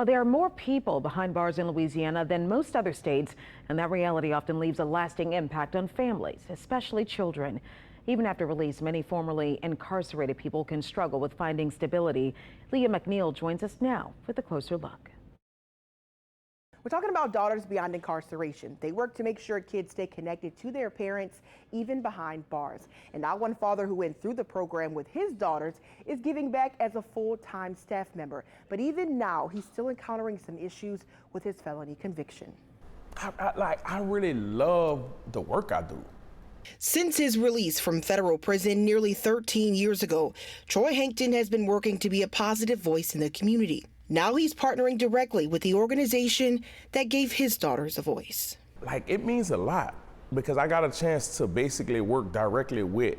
There are more people behind bars in Louisiana than most other states, and that reality often leaves a lasting impact on families, especially children. Even after release, many formerly incarcerated people can struggle with finding stability. Leah McNeil joins us now with a closer look. We're talking about Daughters Beyond Incarceration. They work to make sure kids stay connected to their parents, even behind bars. And now one father who went through the program with his daughters is giving back as a full-time staff member. But even now, he's still encountering some issues with his felony conviction. I really love the work I do. Since his release from federal prison nearly 13 years ago, Troy Hankton has been working to be a positive voice in the community. Now he's partnering directly with the organization that gave his daughters a voice. It means a lot because I got a chance to basically work directly with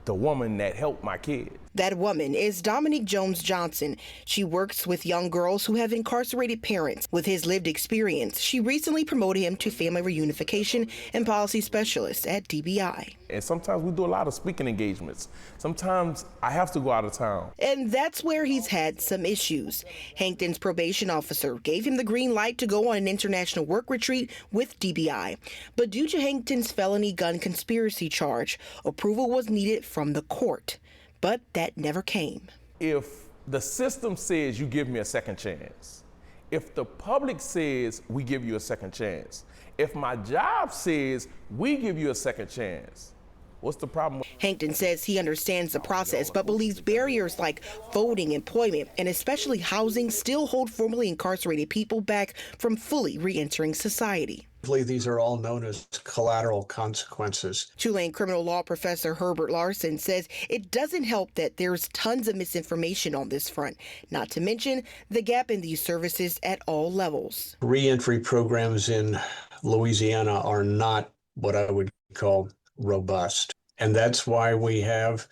the woman that helped my kids. That woman is Dominique Jones Johnson. She works with young girls who have incarcerated parents. With his lived experience, she recently promoted him to family reunification and policy specialist at DBI. And sometimes we do a lot of speaking engagements. Sometimes I have to go out of town. And that's where he's had some issues. Hankton's probation officer gave him the green light to go on an international work retreat with DBI. But due to Hankton's felony gun conspiracy charge, approval was needed from the court. But that never came. If the system says you give me a second chance, if the public says we give you a second chance, if my job says we give you a second chance, what's the problem? Hankton says he understands the process, but believes barriers like voting, employment, and especially housing still hold formerly incarcerated people back from fully re-entering society. These are all known as collateral consequences. Tulane criminal law professor Herbert Larson says it doesn't help that there's tons of misinformation on this front, not to mention the gap in these services at all levels. Reentry programs in Louisiana are not what I would call robust, and that's why we have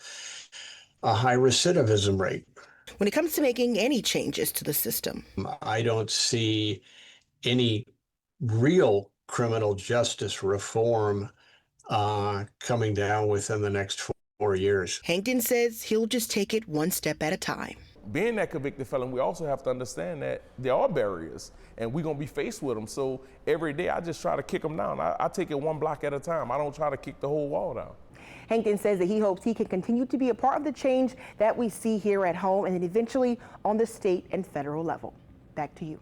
a high recidivism rate. When it comes to making any changes to the system, I don't see any real criminal justice reform coming down within the next 4 years. Hankton says he'll just take it one step at a time. Being that convicted felon, we also have to understand that there are barriers and we're gonna be faced with them. So every day I just try to kick them down. I take it one block at a time. I don't try to kick the whole wall down. Hankton says that he hopes he can continue to be a part of the change that we see here at home and then eventually on the state and federal level. Back to you.